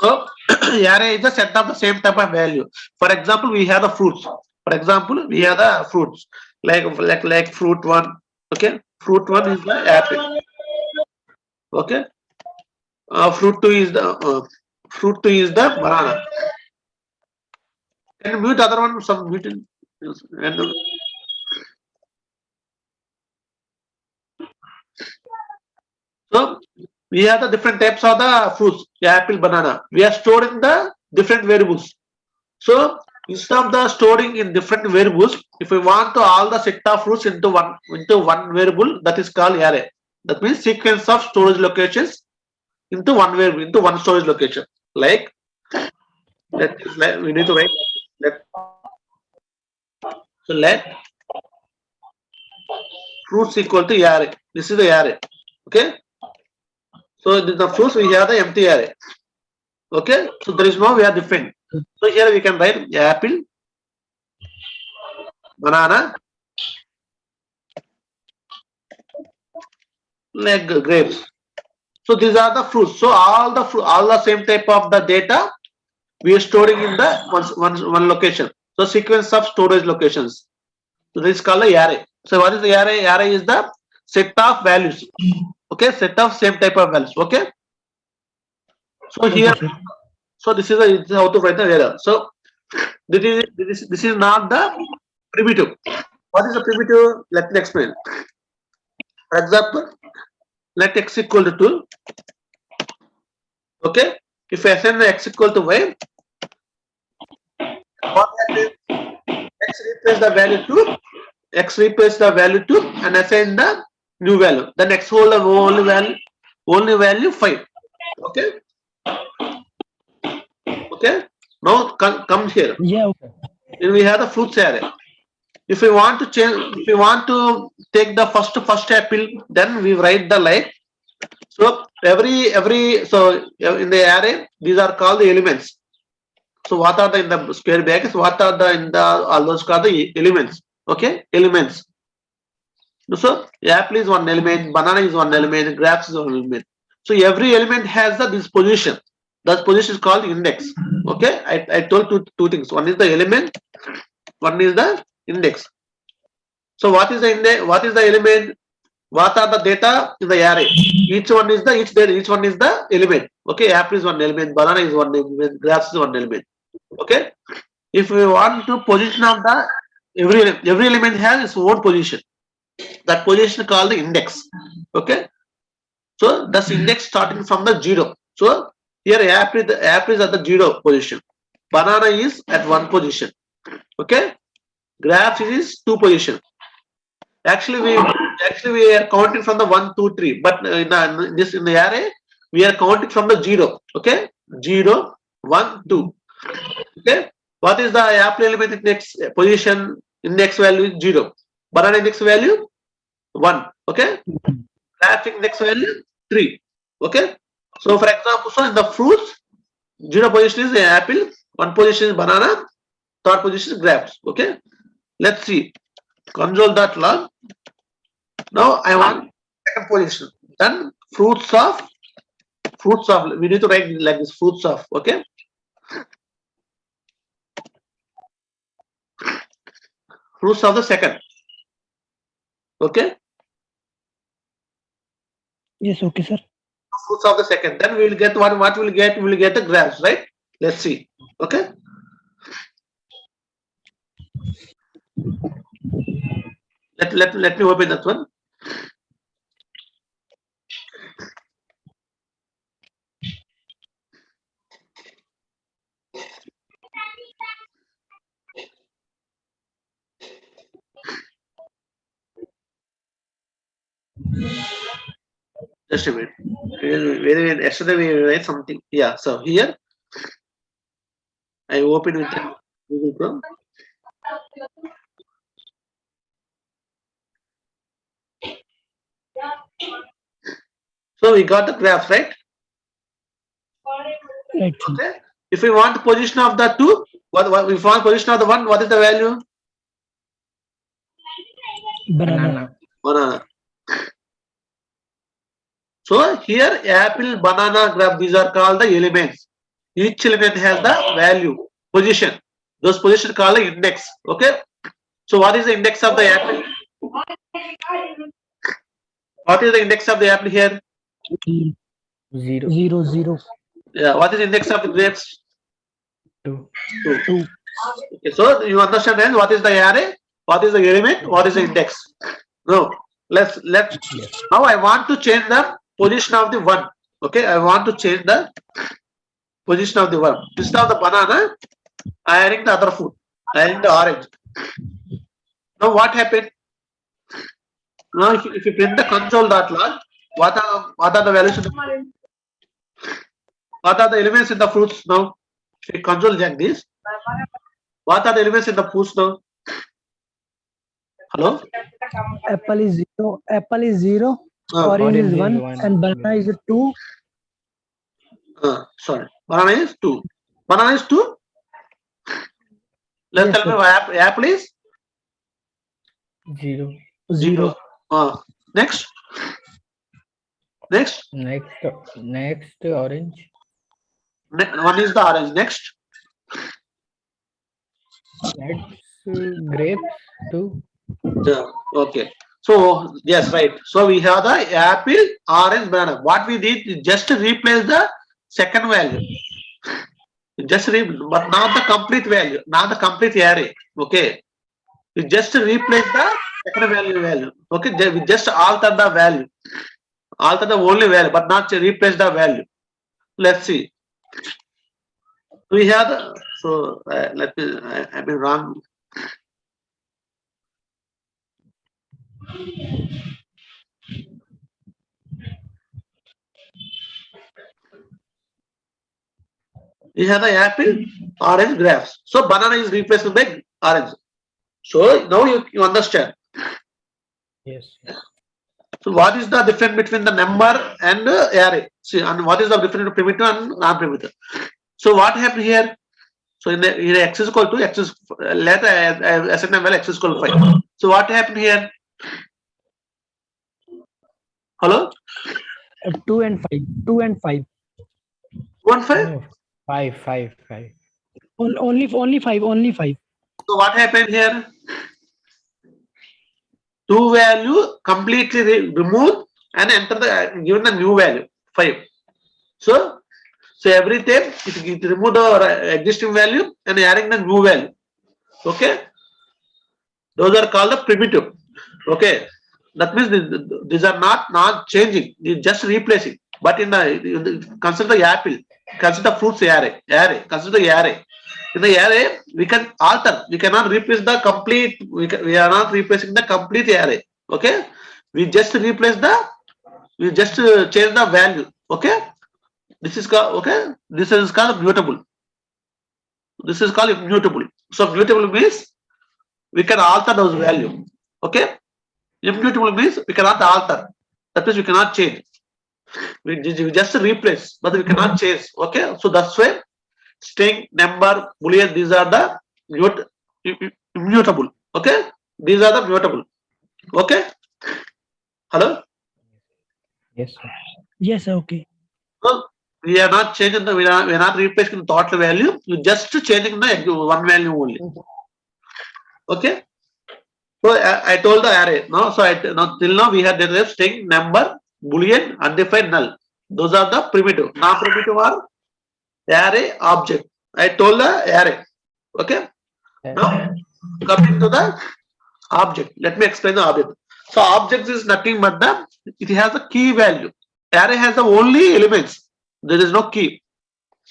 So array is a set of the same type of value. For example, we have the fruits. For example, we have the fruits like fruit one. Okay, fruit one is the apple. Okay, fruit two is the banana. Can you mute the other one? Some mute. And so we have the different types of the fruits, the apple, banana. We are storing the different variables. So instead of the storing in different variables, if we want to all the set of fruits into one variable, that is called array. That means sequence of storage locations into one variable, into one storage location. Like we need to write let so let fruits equal to array. This is the array. Okay. So the fruits we have the empty array. Okay. So there is no we are different. So here we can write apple, banana, like grapes. So these are the fruits. So all the same type of the data we are storing in the one location. So sequence of storage locations. So this is called the array. So what is the array? Array is the set of values. Okay, set of same type of values. Okay. So here, so this is how to write the array. So this is not the primitive. What is the primitive? Let me explain. For example, let x equal to 2. Okay. If I assign the x equal to y, what happens? X replace the value to x replace the value to and assign the new value. Then x hold the only value 5. Okay. Okay. Now come here. Yeah. Okay. Then we have the fruits array. If we want to change, if we want to take the first apple, then we write the like. So so in the array, these are called the elements. So what are the in the square brackets? What are the in the all those called the elements? Okay, elements. So apple is one element, banana is one element, grapes is one element. So every element has this position. That position is called index. Okay, I told two things. One is the element, one is the index. So what is the index? What is the element? What are the data in the array? Each one is the element. Okay, apple is one element, banana is one element, grapes is one element. Okay, if we want to position of the every element has its own position. That position is called the index. Okay, so that's index starting from the 0. So here apple is at the 0 position, banana is at 1 position. Okay, graph is 2 position. Actually we are counting from the 1, 2, 3, but in the array we are counting from the 0. Okay, 0, 1, 2. Okay, what is the apple element index position? Index value is 0, banana index value 1. Okay, graph index value 3. Okay, so for example, so in the fruits, 0 position is the apple, 1 position is banana, 3rd position is grapes. Okay, let's see. Console.log. Now I want 2nd position. Then fruits of. We need to write like this. Fruits of. Okay. Fruits of the 2nd. Okay. Yes. Okay, sir. Fruits of the 2nd. Then we will get what we'll get. We will get the grapes, right? Let's see. Okay. Let me open that one. Just a minute. Yesterday we write something. Yeah. So here I open with the Google Chrome. So we got the graph, right? Right. Okay. If we want the position of the 2, what if we want position of the 1, what is the value? Banana. Banana. So here apple, banana, graph, these are called the elements. Each element has the value, position. Those positions called the index. Okay. So what is the index of the apple? What is the index of the apple here? 0. Yeah. What is the index of the grapes? 2. 2. Okay. So you understand then what is the array? What is the element? What is the index? No. Let's Yes. now I want to change the position of the one. Okay. I want to change the position of the one. Instead of the banana, I adding the other food. I adding the orange. Now what happened? Now if you print the console.log, what are the values? What are the elements in the fruits now? If you console check this, what are the elements in the fruits now? Hello? Apple is 0. Apple is 0. Uh, Orange is Orange is 1. one. And banana is 2. sorry. Banana is 2. Banana is 2. Let's Yes, tell me sir. why apple is 0. 0. Next. Next orange. One is the orange. Next. Next grapes 2. Yeah, okay. So yes, right. So we have the apple, orange, banana. What we did is just replace the second value. But not the complete value, not the complete array. Okay. We just replace the second value. Okay. We just alter the value, alter the only value, but not replace the value. Let's see. We have the so let me. I mean wrong. We have the apple, orange, graphs. So banana is replaced by orange. So now you understand. Yes. So what is the difference between the number and array? See, and what is the difference between primitive and non-primitive? So what happened here? So in the x is equal to x is later assign a value x is equal to 5. So what happened here? Hello? 2 and 5. 2 and 5. 1 5. No. 5. Only 5. Only 5. So what happened here? Two value completely removed and enter the given the new value 5. So every time it remove the existing value and adding the new value. Okay, those are called the primitive. Okay, that means these are not changing, you just replacing. But in the consider the apple, consider the fruits array, consider the array. In the array we can alter, we cannot replace the complete, we are not replacing the complete array. Okay, we just replace the, we just change the value. Okay, this is called, okay, this is called mutable. This is called immutable. So mutable means we can alter those value. Okay, immutable means we cannot alter, that means we cannot change. We just replace, but we cannot change. Okay, so that's why string, number, boolean, these are the immutable. Okay, these are the mutable. Okay, hello. Yes, sir. Yes, okay. So we are not changing the, we are not replacing the total value, you just changing the one value only. Okay, so I told the array. No, so now till now we had the string, number, boolean, undefined, null. Those are the primitive. Non-primitive are array, object. I told the array. Okay. Now coming to the object. Let me explain the object. So object is nothing but the, it has a key value. Array has the only elements. There is no key.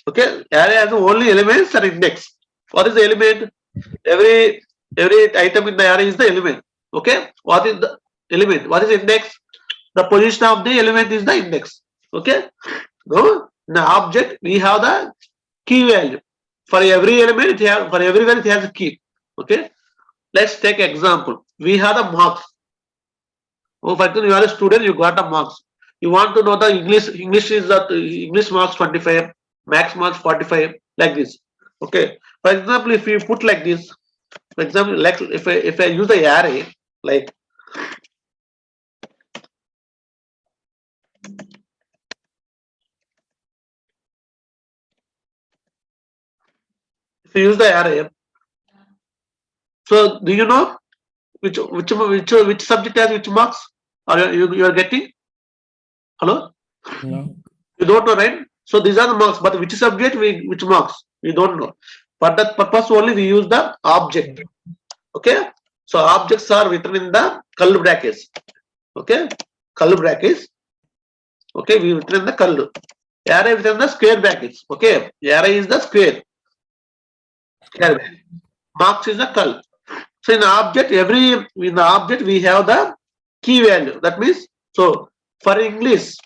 Okay. Array has the only elements and index. What is the element? Every item in the array is the element. Okay. What is the element? What is index? The position of the element is the index. Okay. Now in the object we have the key value. For every element it has, for every value it has a key. Okay. Let's take example. We have the marks. Oh, for example, you are a student, you got the marks. You want to know the English is the English marks 25, max marks 45, like this. Okay. For example, if you put like this, for example, like if I use the array, like if you use the array, so do you know which subject has which marks? Or you are getting? Hello? No. You don't know, right? So these are the marks, but which subject which marks? We don't know. For that purpose only we use the object. Okay? So objects are written in the curly brackets. Okay? Curly brackets. Okay, we written in the curly. Array written in the square brackets. Okay? Array is the square. Square bracket. Marks is the curl. So in the object, in the object we have the key value. That means, so for English,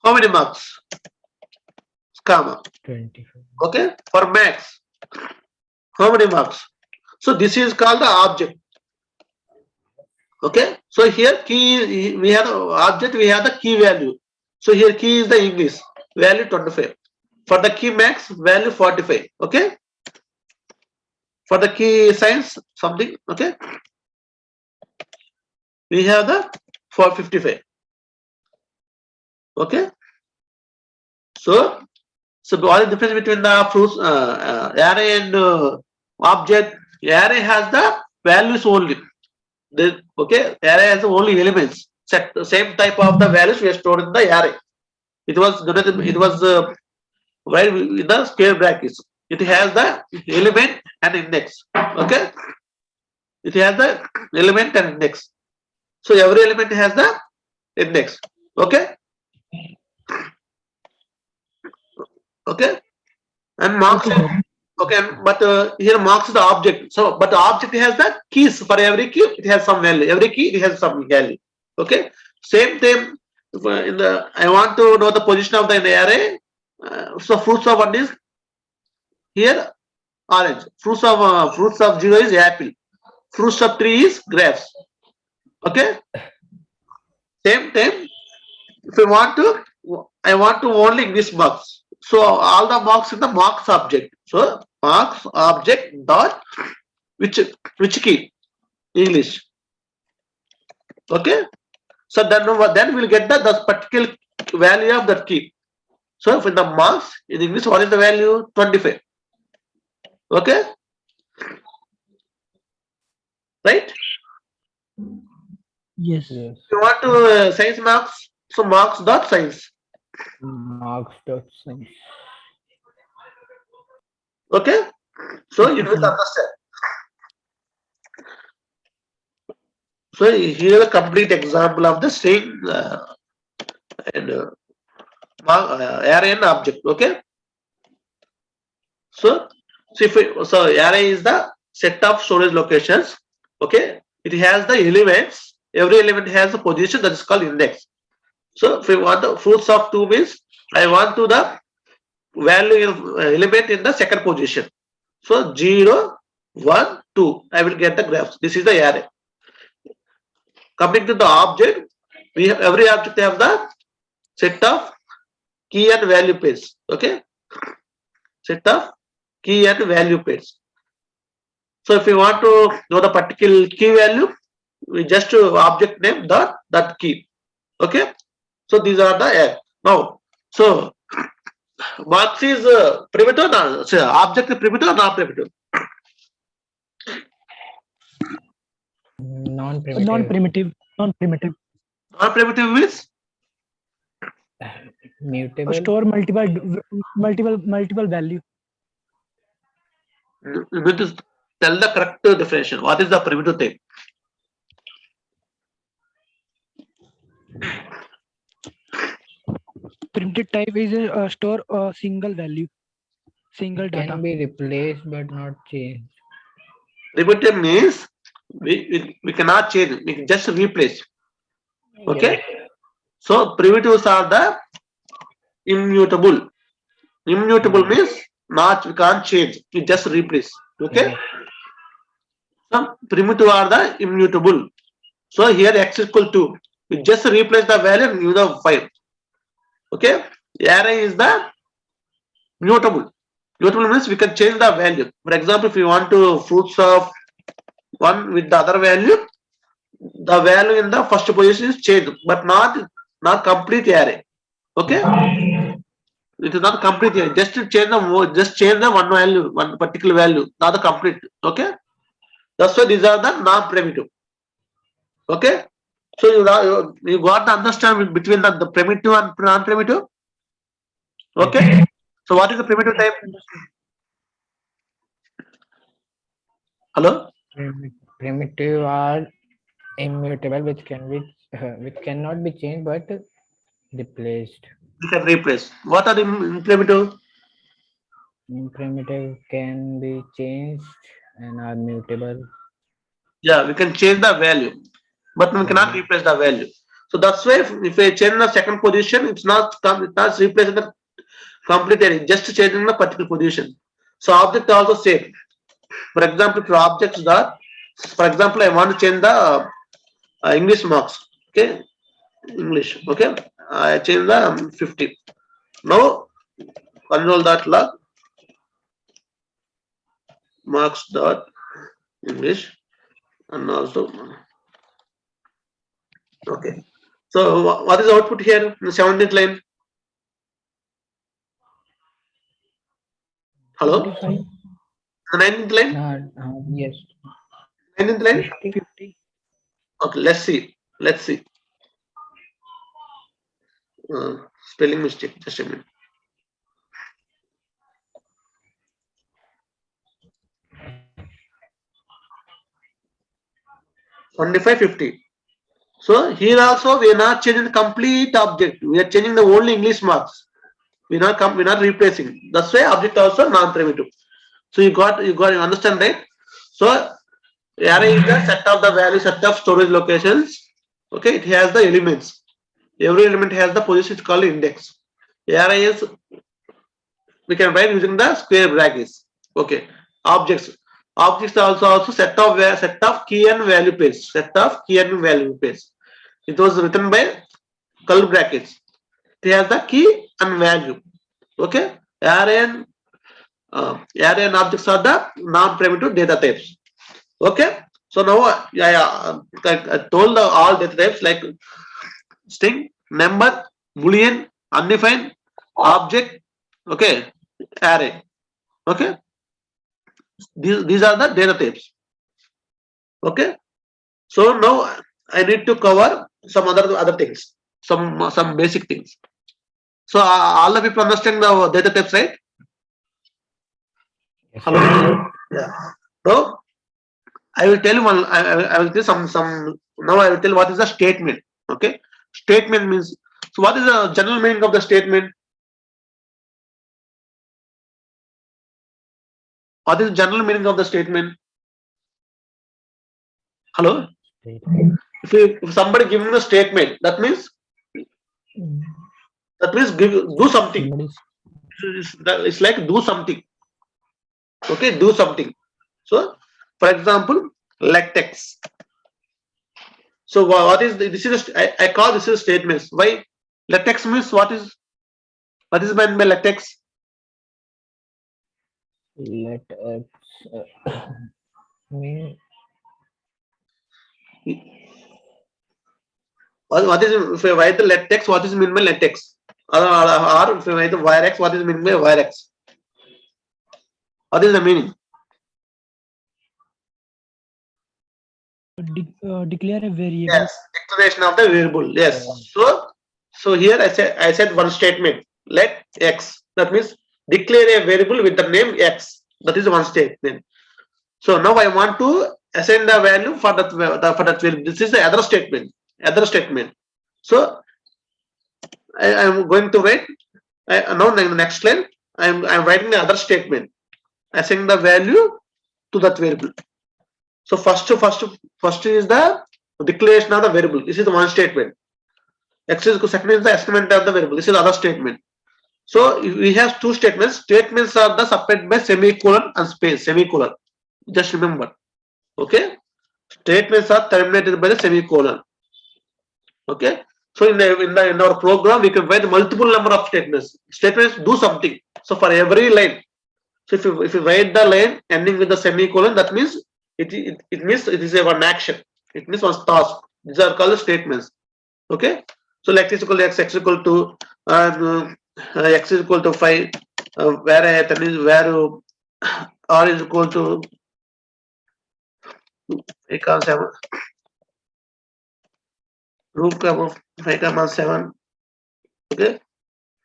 how many marks? Comma. 25. Okay. For max, how many marks? So this is called the object. Okay. So here key, we have object, we have the key value. So here key is the English value 25. For the key max value 45. Okay. For the key science something. Okay. We have the 455. Okay. So what is the difference between the fruits array and object? Array has the values only. Okay, array has only elements. Set the same type of the values we are stored in the array. It was right in the square brackets. It has the element and index. Okay, it has the element and index. So every element has the index. Okay. Okay, and marks. Okay, but here marks is the object. So, but the object has the keys. For every key, it has some value. Every key, it has some value. Okay, same thing. In the I want to know the position of the array. So fruits of one is here orange. Fruits of 0 is apple. Fruits of 3 is grapes. Okay, same time. If I want to only English marks. So all the marks in the marks object. So marks object dot which key? English. Okay. So then we'll get the particular value of that key. So for the marks in English, what is the value? 25. Okay. Right? Yes. Yes. If you want to science marks, so marks dot science. Marks dot science. Okay. So you will understand. So here a complete example of the string and array and object. Okay. So array is the set of storage locations. Okay. It has the elements. Every element has a position that is called index. So if we want the fruits of 2 means I want to the value element in the second position. So 0, 1, 2. I will get the graphs. This is the array. Coming to the object, we have every object have the set of key and value pairs. Okay, set of key and value pairs. So if you want to know the particular key value, we just object name that key. Okay, so these are the now. So marks is primitive, object is primitive or not primitive? Non-primitive. Non-primitive. Non-primitive. Non-primitive means Mutable. Store multiple value. you need to tell the correct definition. What is the primitive thing? Primitive type is a store a single value, single data. Can be replaced but not changed. Primitive means we cannot change. We can just replace. Okay. Yes. So primitives are the immutable. Immutable means we can't change. We just replace. Okay. Yes. Some primitive are the immutable. So here x is equal to, we just replace the value and use the 5. Okay. Array is the mutable. Mutable means we can change the value. For example, if you want to fruits of 1 with the other value, the value in the first position is changed, but not complete array. Okay. It is not complete here. Just to change the just change the one value, one particular value, not the complete. Okay. That's why these are the non-primitive. Okay. So you got to understand between the primitive and non-primitive. Okay. So what is the primitive type? Hello. Primitive are immutable, which cannot be changed but replaced. We can replace. What are the primitive? Primitive can be changed and are mutable. Yeah, we can change the value, but we cannot replace the value. So that's why if I change the second position, it's not replacing the complete area, just changing the particular position. So object also same. For example, for objects that, for example, I want to change the English marks. Okay, English. Okay, I change the 50. Now control that log marks dot English and also okay. So what is the output here in the 17th line? Hello? 25, The 19th line? Yes. 19th line? 50. Okay, let's see. Let's see. Spelling mistake. Just a minute. $25, $50. So here also we are not changing the complete object. We are changing the only English marks. We're not replacing. That's why object also non-primitive. So you understand, right? So array is the set of the value, set of storage locations. Okay, it has the elements. Every element has the position. It's called index. Array is we can write using the square brackets. Okay, objects. Objects are also set of key and value pairs. Set of key and value pairs. It was written by curly brackets. It has the key and value. Okay, array and objects are the non-primitive data types. Okay, so now I told all data types like string, number, boolean, undefined, object, okay, array. Okay, these are the data types. Okay, so now I need to cover some other things, some basic things. So all the people understand the data types, right? Yes. Hello. Yeah. So I will tell you one. I will tell some. Now I will tell what is the statement. Okay, statement means. So what is the general meaning of the statement? What is the general meaning of the statement? Hello. If somebody giving a statement, that means do something. It's like do something. Okay, do something. So, for example, latex. So what is this? Is I call this is statements. Why? Latex means what is meant by latex? Latex mean What is if I write the latex? What is meant by latex? Or if I write the virex, what is meant by virex? What is the meaning? Declare a variable. Yes, declaration of the variable. Yes. So here I said one statement. Let x. That means declare a variable with the name x. That is one statement. So now I want to assign the value for that variable. This is the other statement. So I am going to write. Now in the next line I am writing the other statement. Assign the value to that variable. So first is the declaration of the variable. This is the one statement. Second is the estimate of the variable. This is the other statement. So we have two statements. Statements are the separated by semicolon and space. Semicolon. Just remember. Okay. Statements are terminated by the semicolon. Okay. So in our program we can write multiple number of statements. Statements do something. So for every line. So if you write the line ending with the semicolon, that means it means it is one action. It means one task. These are called statements. Okay. So like x equal to x equal to x is equal to 5, where that is where r is equal to 5, root of 5, 7. Okay,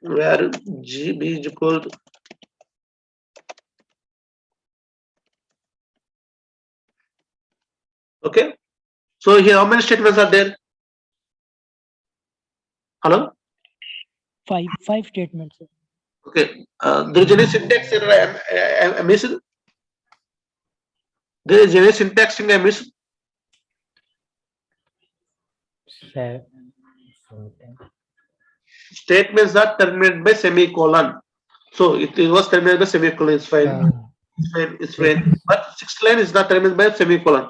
where gb is equal to okay. So here how many statements are there? Hello. Five statements. Sir. Okay, there is any syntax error I missed. There is any syntax thing I missed. Something. Statements are terminated by semicolon. So it was terminated by semicolon. It's fine. It's fine. It's fine. But sixth line is not terminated by semicolon.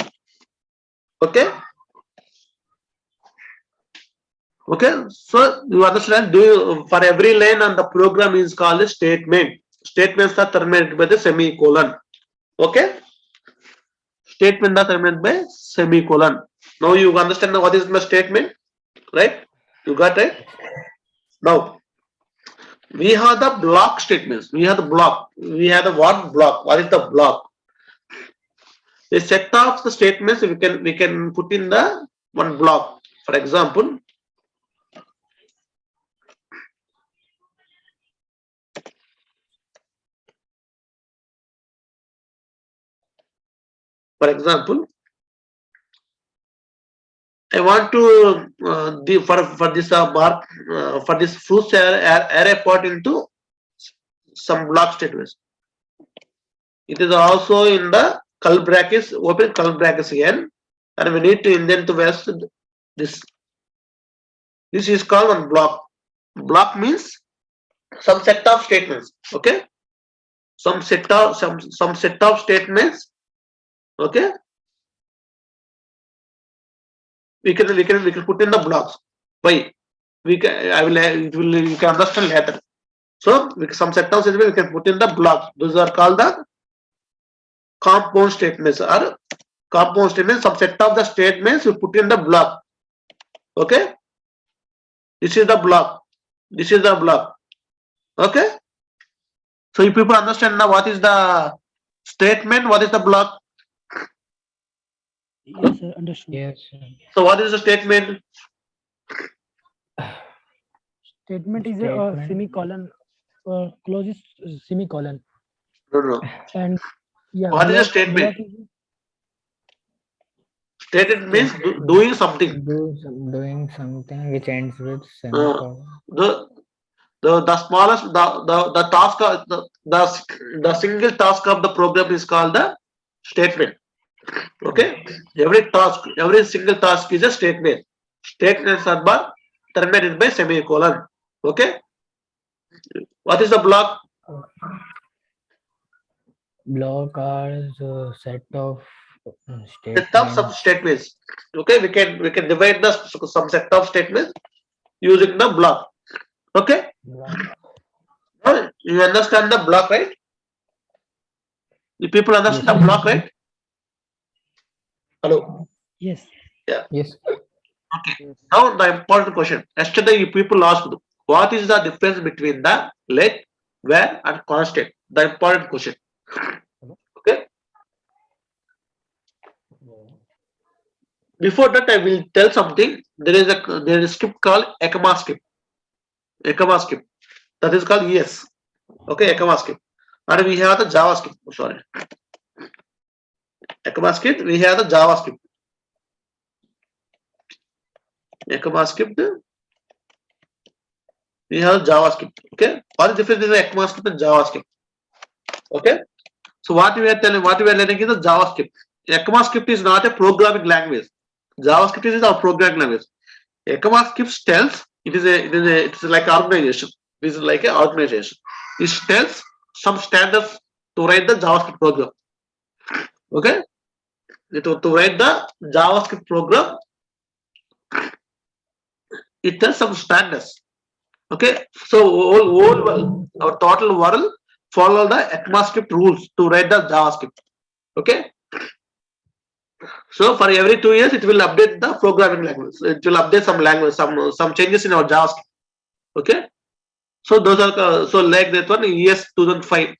Okay. Okay. So you understand? Do you, for every line on the program is called a statement. Statements are terminated by the semicolon. Okay. Statement are terminated by semicolon. Now you understand what is my statement, right? You got it. Now we have the block statements. We have the block. We have the what block? What is the block? A set of the statements we can put in the one block. For example, I want to for this mark for this fruits array part into some block statements. It is also in the curly brackets, open curly brackets again, and we need to indent to west this. This is called one block. Block means some set of statements. Okay, some set of statements. Okay, we can put in the blocks. Why? We can you can understand later. So some set of statements we can put in the blocks. Those are called the compound statements or compound statements. Some set of the statements we put in the block. Okay, this is the block. This is the block. Okay, so you people understand now what is the statement, what is the block? Yes, sir. Understood. Yes. So what is the statement? Statement is a Statement. semicolon, closes semicolon, No. and yeah. What is a block, statement? block is Statement means doing something. Doing something which ends with semicolon. The smallest the task the single task of the program is called the statement. Okay, every single task is a statement. Statements are terminated by semicolon. Okay, what is the block? Block are the set of Set of some statements. statements. Okay, we can divide the some set of statements using the block. Okay, now you understand the block, right? You people understand Yes. the block, right? Hello. yes. Yes. Okay. Now the important question. Yesterday you people asked what is the difference between the let, where, and constant. The important question. Okay. Before that, I will tell something. There is a script called ECMAScript. ECMAScript. That is called ES. Okay, ECMAScript. And we have the JavaScript. Sorry. ECMAScript. We have the JavaScript. ECMAScript. We have JavaScript. Okay. What is the difference between ECMAScript and JavaScript? Okay. So what we are learning is the JavaScript. ECMAScript is not a programming language. JavaScript is our programming language. ECMAScript tells it's like organization. This is like an organization. It tells some standards to write the JavaScript program. Okay. To write the JavaScript program, it tells some standards. Okay. So our total world follow the ECMAScript rules to write the JavaScript. Okay. So for every 2 years, it will update the programming language. It will update some language, some changes in our JavaScript. Okay. So those are so like that one ES 2005,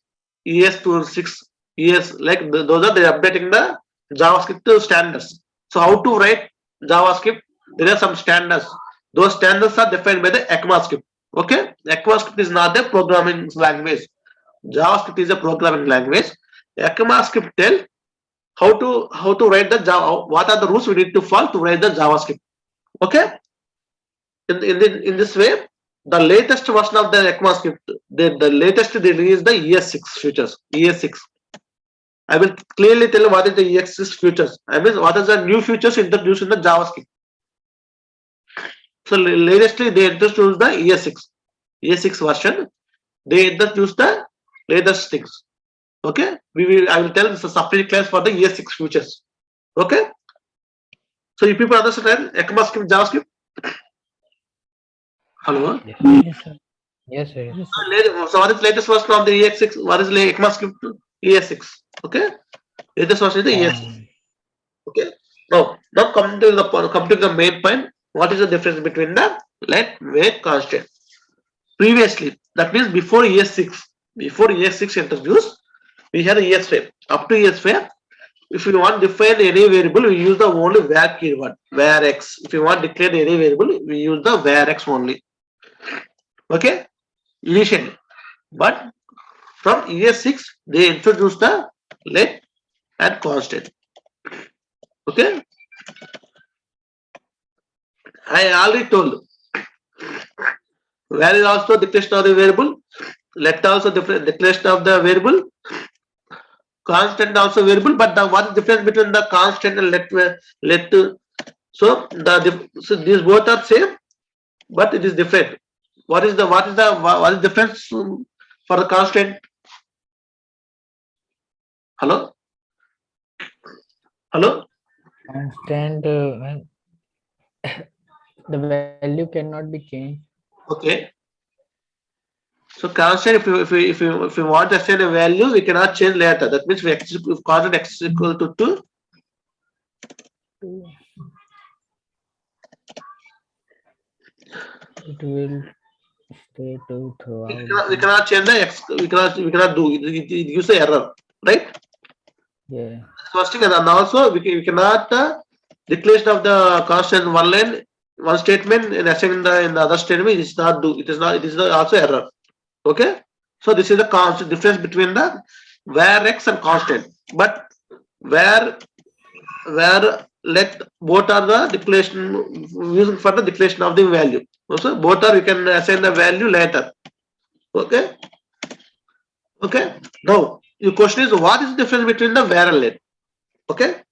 ES 2006, ES like those are they updating the JavaScript standards. So how to write JavaScript? There are some standards. Those standards are defined by the ECMAScript. Okay, ECMAScript is not a programming language. JavaScript is a programming language. ECMAScript tell how to write the Java. What are the rules we need to follow to write the JavaScript? Okay, in this way, the latest version of the ECMAScript, the latest release the ES6 features. ES6. I will clearly tell what is the ES6 features. I mean, what is the new features introduced in the JavaScript. So latestly they introduced the ES6 version. They introduced the latest things. Okay, I will tell this a separate class for the ES6 features. Okay, so you people understand ECMAScript JavaScript? Hello. Yes, sir. Yes, sir. Yes, sir. So what is latest version of the ES6? What is ECMAScript ES6? Okay, latest version is the ES6. Okay. Now come to the main point. What is the difference between the let, wait, constant? Previously, that means before ES6 introduced, we had ES5. Up to ES5, if you want to define any variable, we use the only var keyword, var x. If you want to declare any variable, we use the var x only. Okay, initially, but from ES6 they introduced the let and constant. Okay, I already told var is also declaration of the variable, let also declaration of the variable, constant also variable. But the what is difference between the constant and let? So these both are same, but it is different. What is difference for the constant? Hello. Constant, the value cannot be changed. Okay. So constant, if you want to assign a value, we cannot change later. That means if constant x is equal to 2, It will stay to throughout. we cannot change the x. We cannot do it. It gives the error, right? Yeah. First thing, and also we cannot declaration of the constant one line, one statement, and assign in the other statement. It is not do. It is also error. Okay. So this is the constant difference between the var x and constant. But where let both are the declaration using for the declaration of the value. Also both are you can assign the value later. Okay. Okay. Now your question is what is the difference between the var and let? Okay.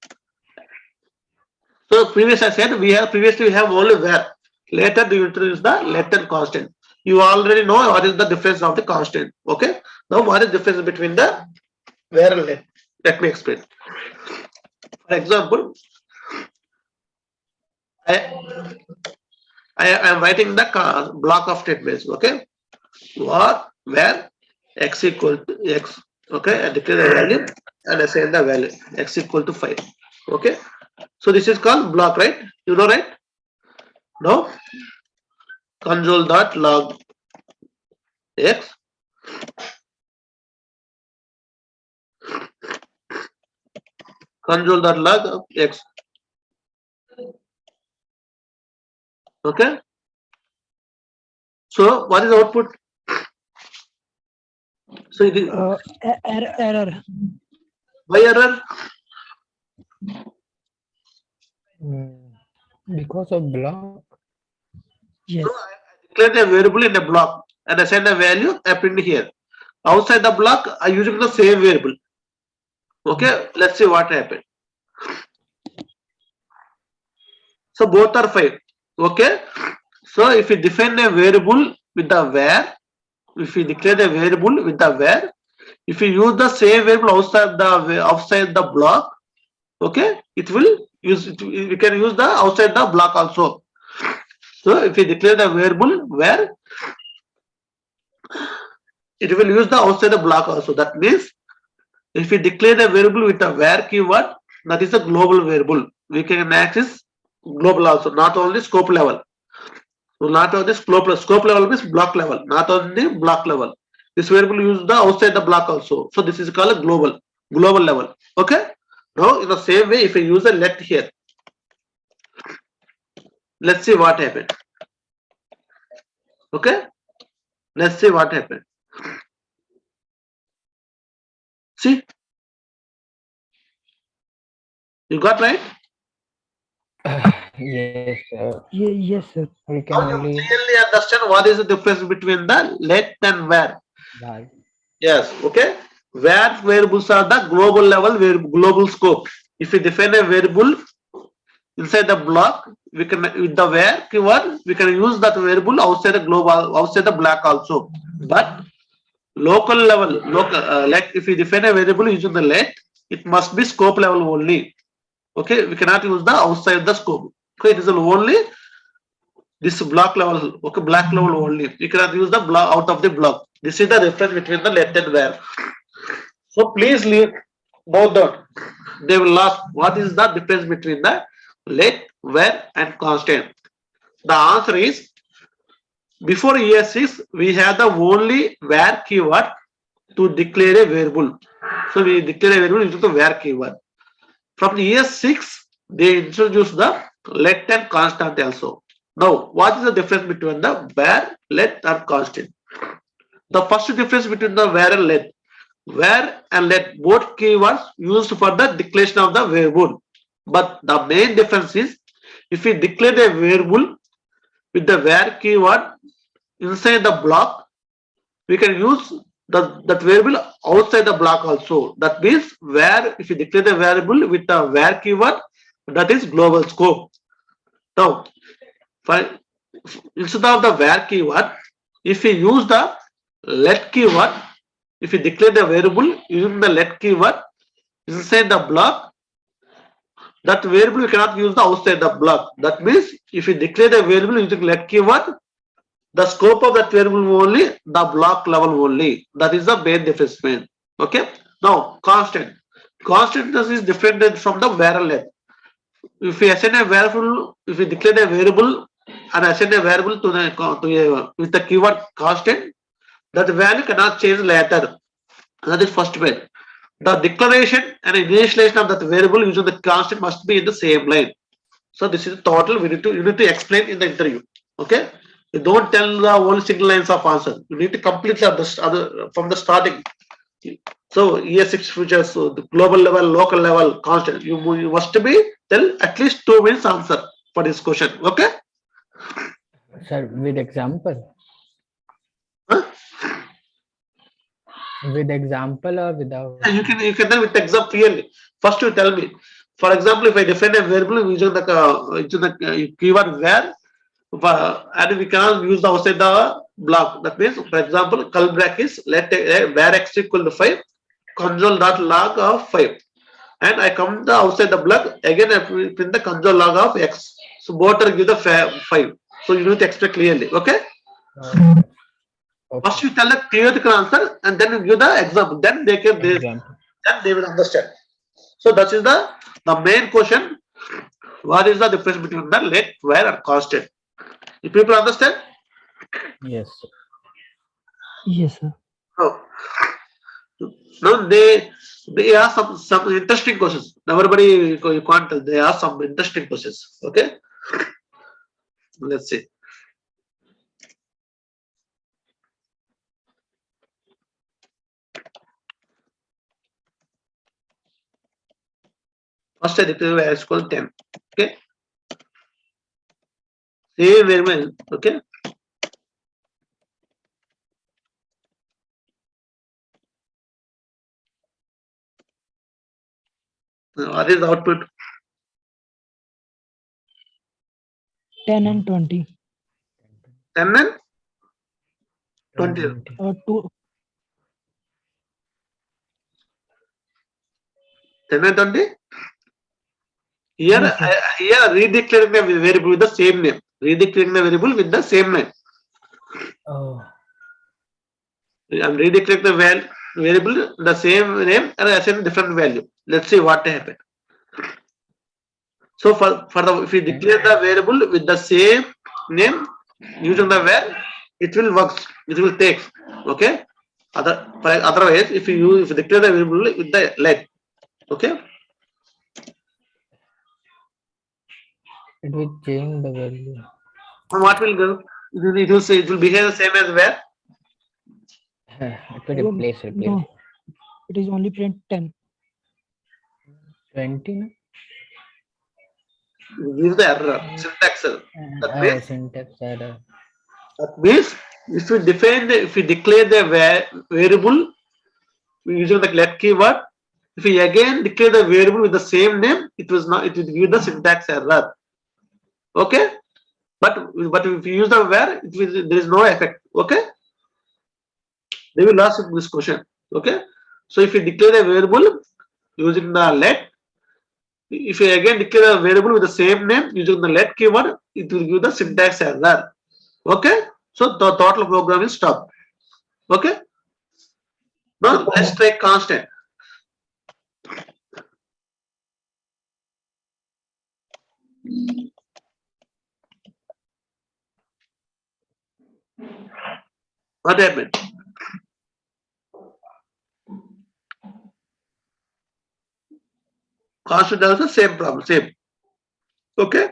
So previously I said previously we have only var. Later we introduce the let and constant. You already know what is the difference of the constant. Okay. Now what is the difference between the var and let? Let me explain. For example, I am writing the block of statements. Okay. Where x equal to x. Okay. I declare the value and assign the value x equal to 5. Okay. So this is called block, right? You know, right? Now console.log x console.log x. Okay. So what is the output? So it is Error. why error? Because of block. Yes. So I declared a variable in a block and I send a value I print here. Outside the block I using the same variable. Okay, let's see what happened. So both are 5. Okay. So if you define a variable with the var, if you declare a variable with the var, if you use the same variable outside the block, okay, it will use it. We can use the outside the block also. So if you declare the variable var, it will use the outside the block also. That means if we declare a variable with a var keyword, that is a global variable. We can access global also, not only scope level. not on the scope level means block level, not on the block level. This variable use the outside the block also. So this is called a global level. Okay. Now in the same way, if I use a let here, let's see what happened. Okay. Let's see what happened. See, you got right. Yes, sir. Yes, sir. We can Now you only clearly understand what is the difference between the let and where. buy. Yes, okay. Where variables are the global level, global scope. If we define a variable inside the block, we can with the where keyword we can use that variable outside the global, outside the block also. But local level, like if we define a variable using the let, it must be scope level only. Okay, we cannot use the outside the scope. Okay, it is only this block level. Okay, block level only. You cannot use the block out of the block. This is the difference between the let and where. So please leave both down. They will ask what is the difference between the let, where, and constant. The answer is before ES6 we have the only where keyword to declare a variable. So we declare a variable using the where keyword. From the ES6 they introduce the let and constant also. Now what is the difference between the where, let, or constant? The first difference between the where and let. Where and let both keywords used for the declaration of the variable. But the main difference is if we declare a variable with the where keyword inside the block, we can use that variable outside the block also. That means where if we declare the variable with the where keyword, that is global scope. Now, instead of the where keyword, if we use the let keyword, if we declare the variable using the let keyword inside the block, that variable we cannot use the outside the block. That means if we declare the variable using let keyword, the scope of that variable only the block level only. That is the main difference. Okay. Now constant. Constant is different from the where and let. If we assign a variable, if we declare a variable and assign a variable to the with the keyword constant, that value cannot change later. That is first way. The declaration and initialization of that variable using the constant must be in the same line. So this is total. You need to explain in the interview. Okay. You don't tell the only single lines of answer. You need to completely understand from the starting. So ES6 features, so the global level, local level, constant. You must be tell at least 2 minutes answer for this question. Okay. Sir, with example. Huh? With example or without? You can tell with example clearly. First you tell me. For example, if I define a variable using the keyword where, and we cannot use the outside the block. That means, for example, callback is let where x equal to 5, console.log of 5, and I come the outside the block again. I print the console log of x. So both are give the 5. So you need to explain clearly. Okay. Okay. First you tell the theoretical answer and then you give the example. Then they can Example. then they will understand. So that is the main question. What is the difference between the let, where, and constant? If people understand? Yes, sir. Yes, sir. Oh. Now they ask some interesting questions. Everybody you can't tell. They ask some interesting questions. Okay. Let's see. First I declare where is equal to 10. Okay. Same variable. Okay. What is the output? 10 and 20. 10 and 20. 2. 10 and 20. Here, Yes, sir. here redeclaring the variable with the same name. Redeclaring the variable with the same name. Oh. I'm redeclaring the variable the same name and assign different value. Let's see what happened. So for the if we declare the variable with the same name, using the where, it will works, it will take. Okay. Otherwise, if you declare the variable with the let, okay. It will change the value. And what will go? It will say, it will behave the same as where. It will replace. No, it is only print 10. 20. No? Give the error, syntax error. Syntax error. That means if we if we declare the variable using the let keyword, if we again declare the variable with the same name, it will give the syntax error. Okay, but if you use the where, there is no effect. Okay, they will ask this question. Okay, so if you declare the variable using the let, if you again declare a variable with the same name using the let keyword, it will give the syntax error. Okay, so the total program is stopped. Okay, now let's try constant. What happened? Constant also same problem, same. Okay,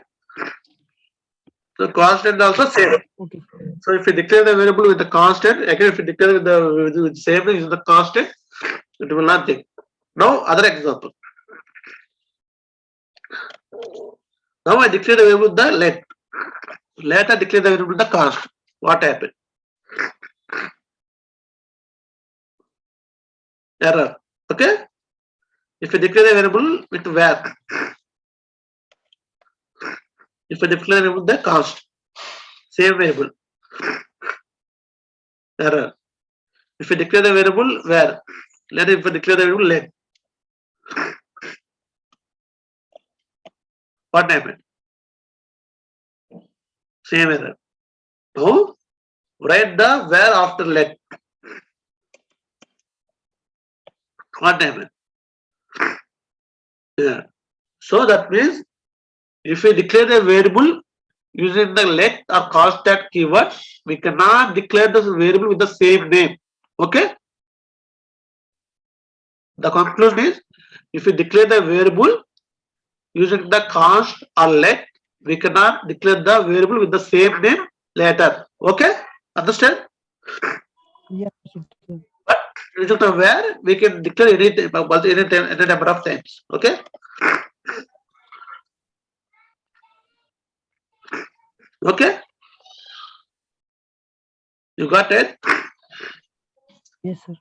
so constant also same. Okay. So if you declare the variable with the constant, again if you declare with the same is the constant, it will not take. Now other example. Now I declare the variable with the let. Let I declare the variable with the const. What happened? Error. Okay. If you declare the variable with where, if you declare the variable with the const, same variable. Error. If you declare the variable where, let if you declare the variable let. What happened? Same error. Now write the where after let. What happened? Yeah. So that means if we declare a variable using the let or const that keyword, we cannot declare the variable with the same name. Okay. The conclusion is if we declare the variable using the const or let, we cannot declare the variable with the same name later. Okay. Understand? Yes, sir. But using the where we can declare any number of times. Okay. Okay. You got it? Yes, sir.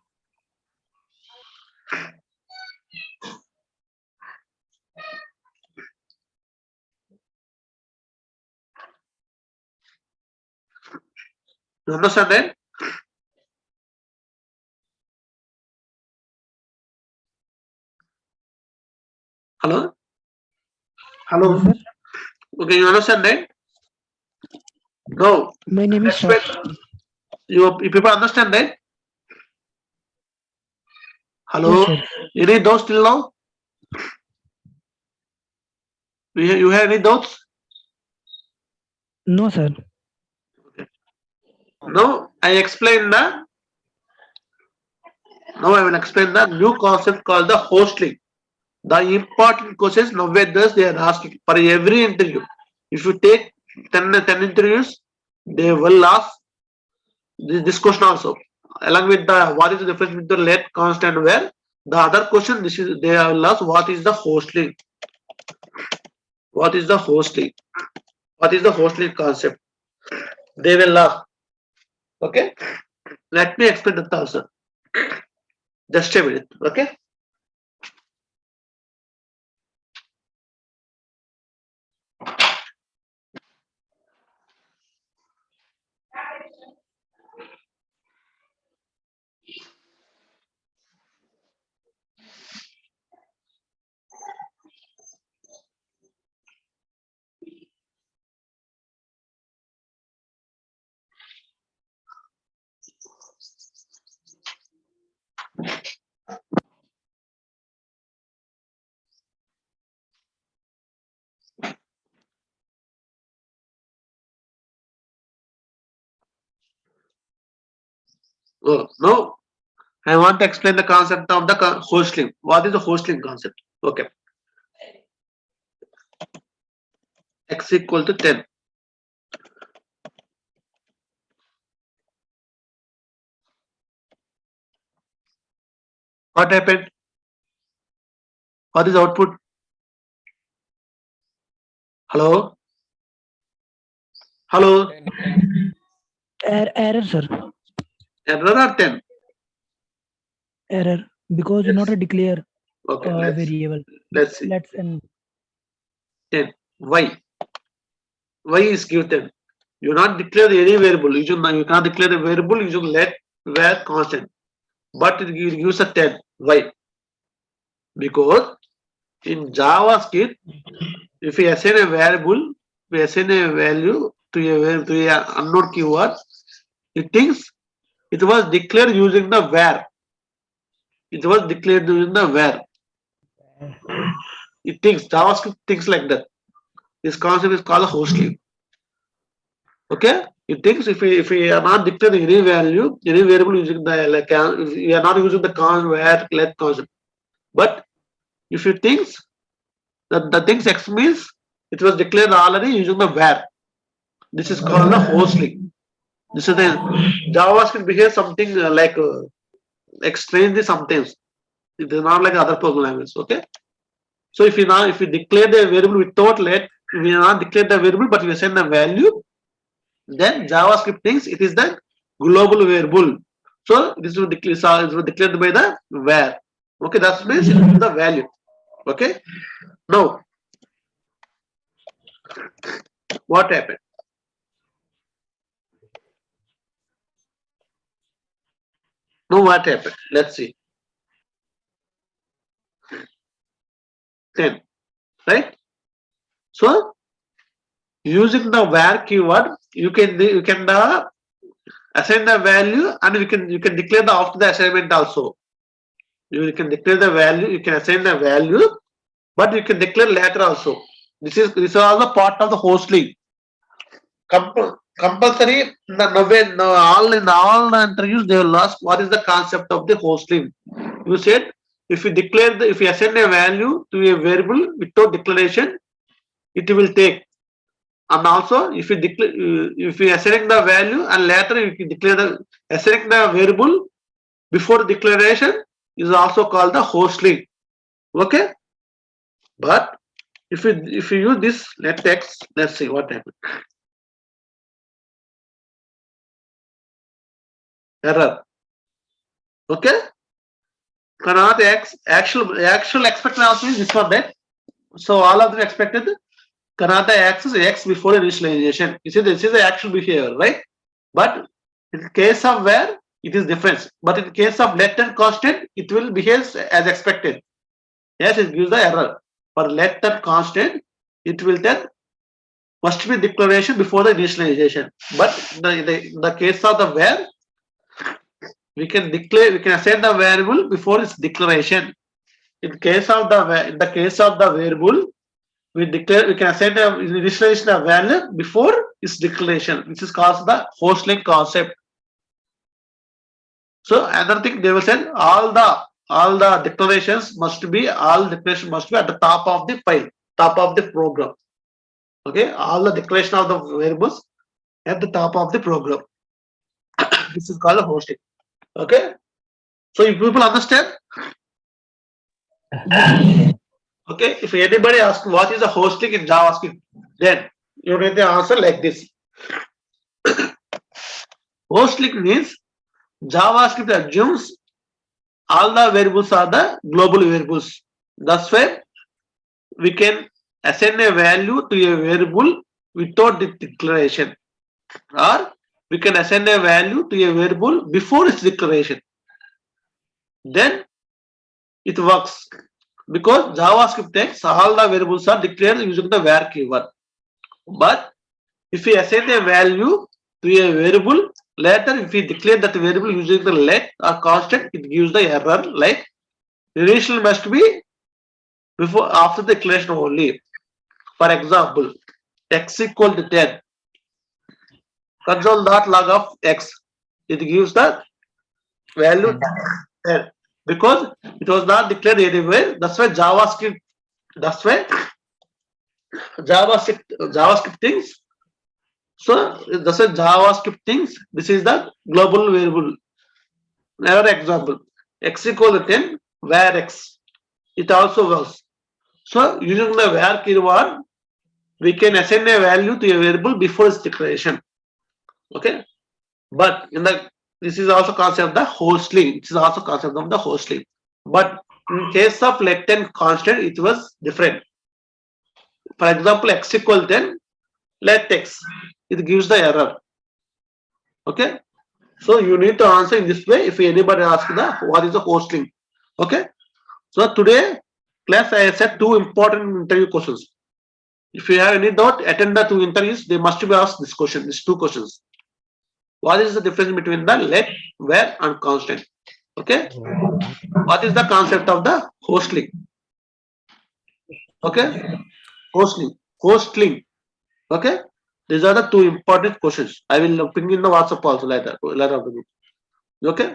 You understand it? Hello? Hello? Yes, sir. Okay, you understand it? No. My name is Explain. You people understand that? Hello? Yes, sir. Any doubts till now? You have any doubts? No, sir. No, I explained the. Now I will explain the new concept called the hostling. The important questions nowadays they are asking for every interview. If you take 10 interviews, they will ask this question also. Along with the what is the difference between the let, const, and where. The other question this is they will ask what is the hostling? What is the hostling? What is the hostling concept? They will ask. Okay. Let me explain the answer. Just a minute. Okay. Oh, no, I want to explain the concept of the host link. What is the host link concept? Okay, x equal to 10. What happened? What is output? Hello? Hello? Error, sir. Error or 10? Error. Because Yes. not a declare Okay, variable. let's see. Let's and 10. Why? Why is give 10? You not declare any variable. You cannot declare a variable using let where constant. But it gives a 10. Why? Because in JavaScript, if we assign a variable, we assign a value to a unknown keyword, it thinks it was declared using the where. It was declared using the where. It thinks JavaScript thinks like that. This concept is called a host link. Okay? It thinks if we are not declaring any value, any variable using the like if we are not using the const where let concept. But if it thinks that the things X means it was declared already using the where. This is called a host link. This is the JavaScript behaves something like strangely sometimes. It is not like other programming languages. Okay. So if we declare the variable without let, we are not declare the variable, but we send the value, then JavaScript thinks it is the global variable. So this will declared by the where. Okay, that means it is the value. Okay. Now, what happened? Now what happened? Let's see. 10, right? So using the where keyword, you can assign the value, and you can declare the after the assignment also. You can declare the value, you can assign the value, but you can declare later also. This is also part of the host link. Compulsory in all the interviews they will ask what is the concept of the host link. You said if you assign a value to a variable without declaration, it will take. And also if you assign the value and later you can declare the assigning the variable before the declaration is also called the host link. Okay, but if you use this let x, let's see what happens. Error. Okay, cannot actual expected also is this one, right? So all of them expected cannot access x before initialization. You see this is the actual behavior, right? But in case of where it is different, but in case of let and constant it will behave as expected. Yes, it gives the error. For let and constant it will then must be declaration before the initialization. But in the case of the where, we can assign the variable before its declaration. In the case of the variable, we can assign the initialization of value before its declaration. This is called the host link concept. So another thing they will say all the declarations must be at the top of the file, top of the program. Okay, all the declaration of the variables at the top of the program. This is called a hosting. Okay, so if people understand, okay, if anybody asks what is a hosting in JavaScript, then you need the answer like this. Hosting means JavaScript assumes all the variables are the global variables. That's why we can assign a value to a variable without the declaration, or we can assign a value to a variable before its declaration. Then it works because JavaScript takes all the variables are declared using the where keyword. But if we assign a value to a variable, later if we declare that variable using the let or constant, it gives the error like initial must be before after the declaration only. For example, x equal to 10, console.log of x. It gives the value 10 because it was not declared anywhere. That's why JavaScript things. So that's why JavaScript things. This is the global variable. Another example, x equal to 10 where x. It also works. So using the where keyword, we can assign a value to a variable before its declaration. Okay, but in the this is also concept of the hostling. It is also concept of the hostling. But in case of let and constant, it was different. For example, x equal 10, let x. It gives the error. Okay, so you need to answer in this way if anybody asks the what is the hostling. Okay, so today class I said two important interview questions. If you have any doubt, attend the two interviews. They must be asked this question. These two questions. What is the difference between the let, where, and constant? Okay. What is the concept of the hostling? Okay. Hostling. Okay. These are the two important questions. I will ping in the WhatsApp also later. Okay.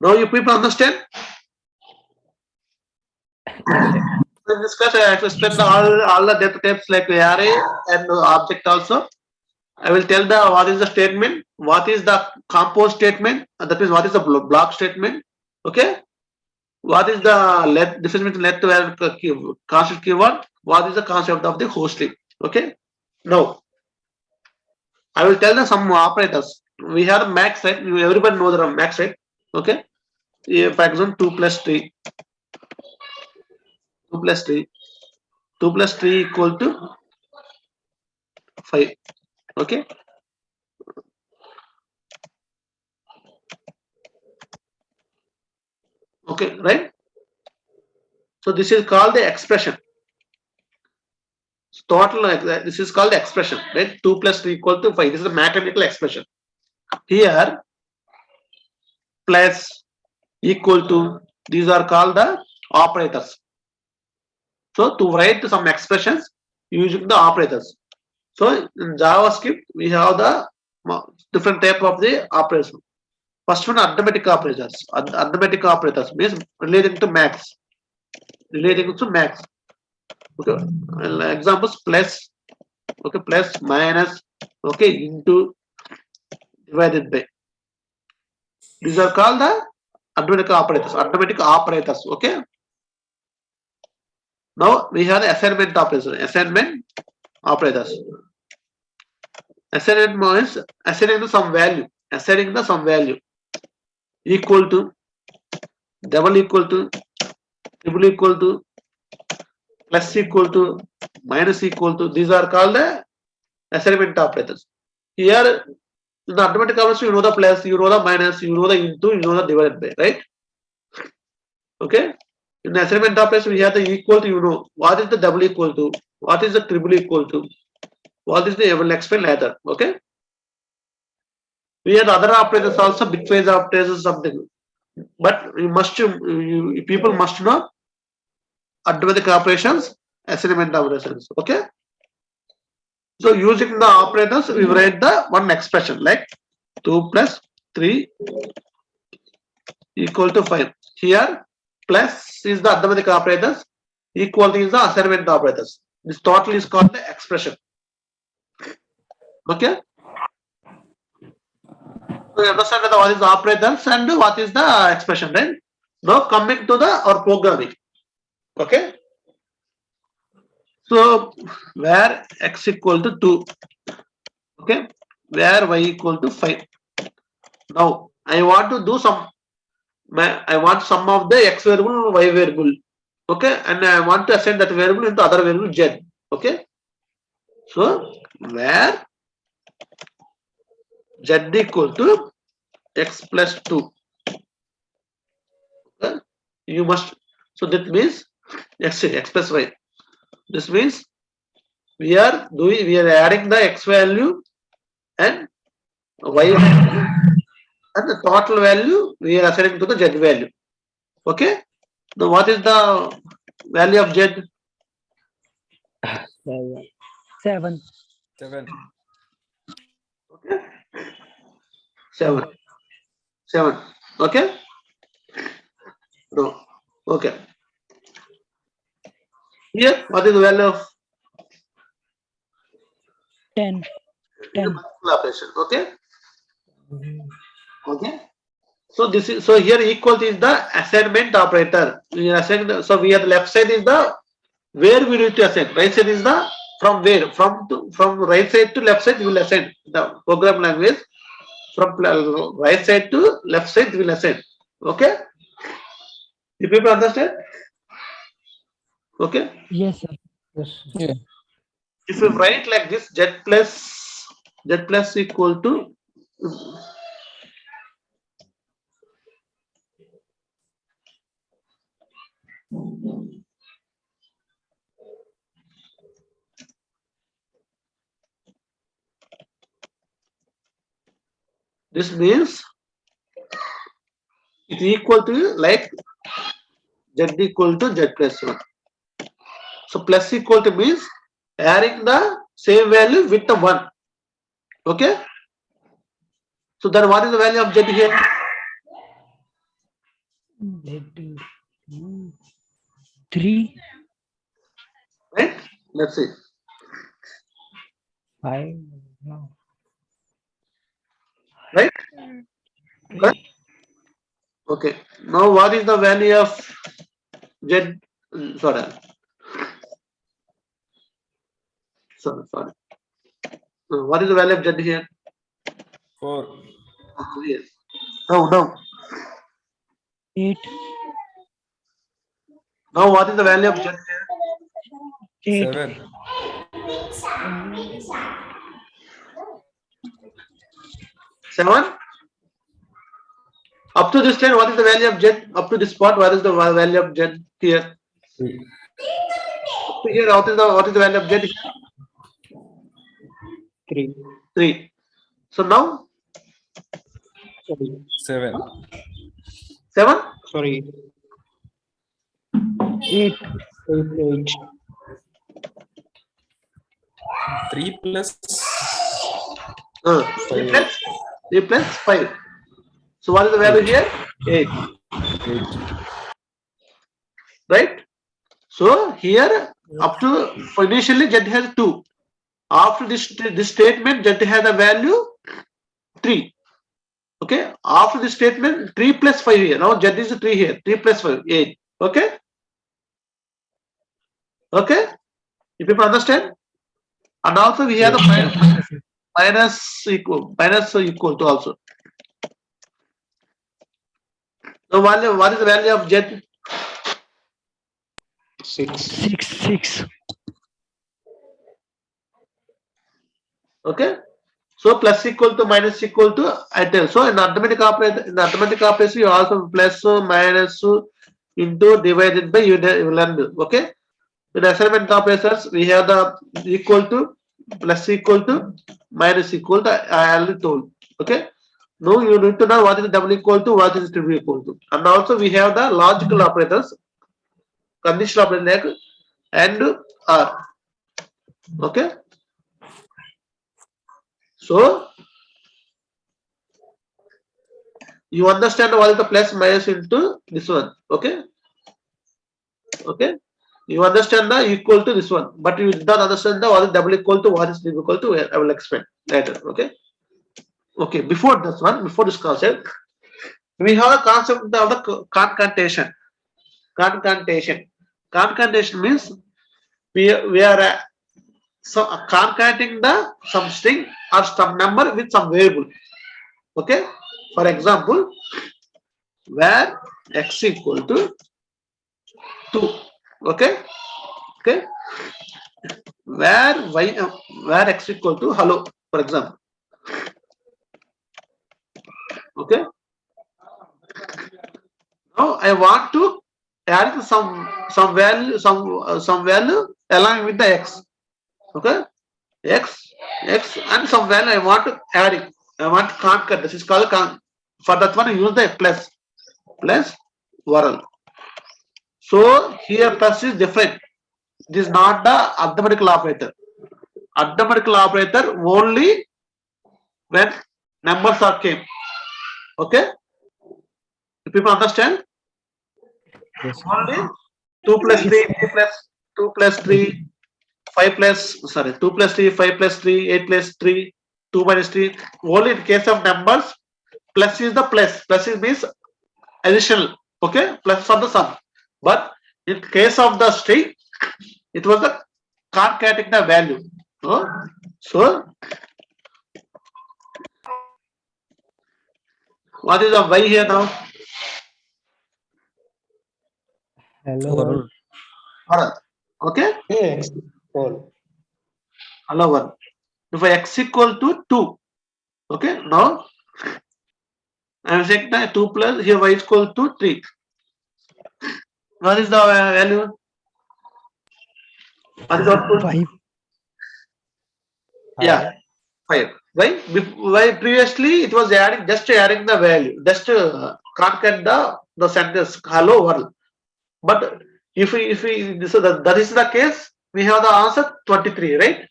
Now you people understand? In this class, I have to explain all the data types like array and object also. I will tell the what is the statement, what is the compose statement, that means what is the block statement. Okay. What is the difference between let and constant keyword? What is the concept of the hosting? Okay. Now I will tell them some operators. We have max, right? Everybody knows the max, right? Okay. Yeah, for example, 2 plus 3, 2 plus 3, 2 plus 3 equal to 5. Okay. Okay, right? So this is called the expression. Total like that. This is called the expression, right? 2 plus 3 equal to 5. This is a mathematical expression. Here, plus equal to, these are called the operators. So to write some expressions using the operators. So in JavaScript, we have the different type of the operation. First one, arithmetic operators. Arithmetic operators means relating to max. Relating to max. Okay. Examples plus, okay, plus, minus, okay, into, divided by. These are called the arithmetic operators. Arithmetic operators. Okay. Now we have the assignment operators. Assignment operators. Assignment means assigning some value. Assigning the some value. Equal to, double equal to, triple equal to, plus equal to, minus equal to. These are called the assignment operators. Here in the arithmetic operators, you know the plus, you know the minus, you know the into, you know the divided by, right? Okay. In the assignment operators, we have the equal to, you know what is the double equal to, what is the triple equal to, what is the, I will explain later. Okay. We have other operators also, bitwise operators, something. But people must know arithmetic operations, assignment operations. Okay. So using the operators, we write the one expression like 2 plus 3 equal to 5. Here plus is the arithmetic operators, equal to is the assignment operators. This total is called the expression. Okay. So you understand what is the operators and what is the expression, right? Now coming to the our programming. Okay. So where x equal to 2. Okay. Where y equal to 5. Now I want to do some. I want some of the x variable, y variable. Okay, and I want to assign that variable into other variable z. Okay. So where z equal to x plus 2. Okay? You must. So that means x plus y. This means we are adding the x value and y value, and the total value we are assigning to the z value. Okay. Now what is the value of z? 7. 7. Okay. 7. Okay. No. Okay. Here, what is the value of 10. 10. operation? Okay. Okay. So this is, so here equal is the assignment operator. We assign, so we have the left side is the where we need to assign. Right side is the from where, from right side to left side we will assign the program language. From right side to left side we will assign. Okay. You people understand? Okay. Yes, sir. Yes. Yeah. If you write like this, z plus equal to this means it equal to like z equal to z plus 1. So plus equal to means adding the same value with the 1. Okay. So then what is the value of z here? 3. Right? Let's see. 5. No. Right? Correct? Okay. Now what is the value of z? Sorry. Sorry. What is the value of z here? 4. Yes. No. 8. Now what is the value of z here? 8. 7. 7. Up to this line, what is the value of z? Up to this spot, what is the value of z here? 3. Up to here, what is the value of z here? 3. 3. So now 7. 7. Sorry. 8. 8. 3 plus 3 plus 5. So what is the value here? 8. 8. Right? So here up to initially z has 2. After this statement, z has a value 3. Okay. After this statement, 3 plus 5 here. Now z is 3 here. 3 plus 5, 8. Okay. Okay. You people understand? And also we have the minus equal to also. So value, what is the value of z? 6. 6. Okay. So plus equal to minus equal to I tell. So in arithmetic operation, you also plus minus into divided by you learn. Okay. In assignment operators, we have the equal to, plus equal to, minus equal to. I already told. Okay. Now you need to know what is double equal to, what is triple equal to, and also we have the logical operators, conditional operator like and or. Okay. So you understand what is the plus minus into this one. Okay. Okay. You understand the equal to this one, but you did not understand the what is double equal to, what is triple equal to. I will explain later. Okay. Okay. Before this concept, we have the concept of the concatenation. Concatenation means we are so concatenating the some string or some number with some variable. Okay. For example, where x equal to 2. Okay. Okay. Where x equal to hello, for example. Okay. Now I want to add some value along with the x. Okay. X and some value I want to add it. I want to concat. This is called for that one use the plus varl. So here plus is different. It is not the arithmetical operator. Arithmetical operator only when numbers are came. Okay. People understand? Yes. Only 2 plus 3, 3 plus 2 plus 3, 5 plus, sorry, 2 plus 3, 5 plus 3, 8 plus 3, 2 minus 3. Only in case of numbers, plus is the plus. Plus is means additional. Okay, plus for the sum. But in case of the string, it was the concatenating the value. So what is the y here now? Hello world. Bharat. Okay, Yes. 4. hello one. If x equal to 2, okay, now I am saying that 2 plus here y is equal to 3. What is the value? What is the output? 5. Yeah, 5. Why previously it was adding just adding the value, just concat the sentence hello world. But if we so that is the case, we have the answer 23, right?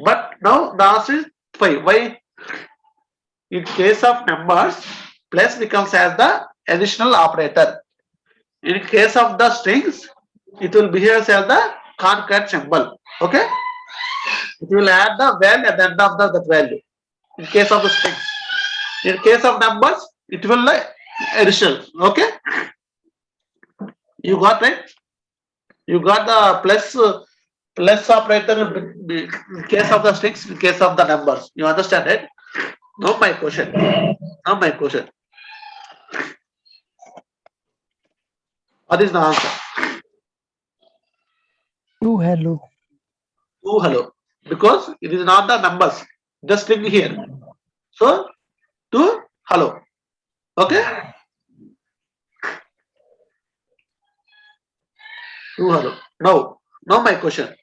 But now the answer is 5. Why? In case of numbers, plus becomes as the additional operator. In case of the strings, it will behave as the concat symbol. Okay? It will add the value at the end of that value. In case of the strings. In case of numbers, it will additional. Okay? You got right? You got the plus operator in case of the strings, in case of the numbers. You understand it? Now my question. Now my question. What is the answer? 2 hello. 2 hello. Because it is not the numbers. The string here. So 2 hello. Okay? 2 hello. Now my question.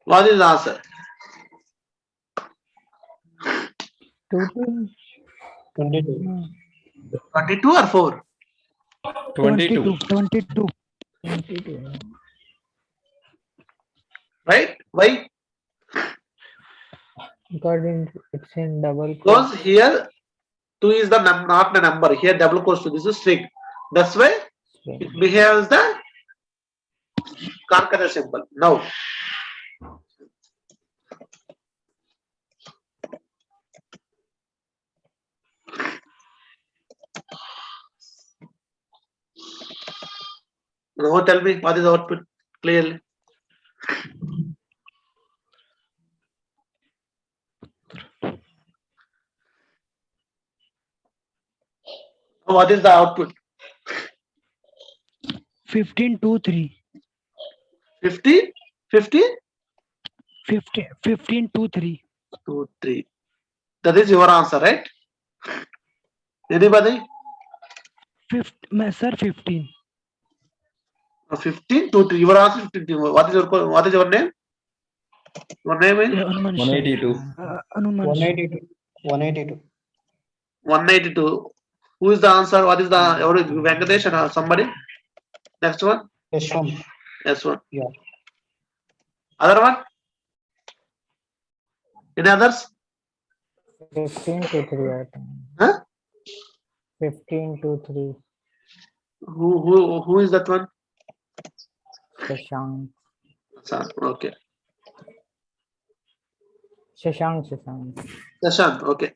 What is the answer? 2 22. 22 or 4? 22. 22. 22. Right? Why? Because it's in double Because quotes. here 2 is the not the number. Here double quotes 2. This is string. That's why it behaves the concatenate symbol. Now. Now tell me what is the output clearly. What is the output? 15 to 3. 50? 50? 15 to 3. 2, 3. That is your answer, right? Anybody? Sir, 15. 15 to 3. Your answer 15. What is your name? Your name is 182. Anuman. 182. 182. 192. Who is the answer? What is the Venkatesh or somebody? Next one. Yes, one. Yes, one. Yeah. Other one? Any others? 15 to 3. I think. Huh? 15 to 3. Who is that one? Shashank. Okay. Shashank. Shashank. Okay.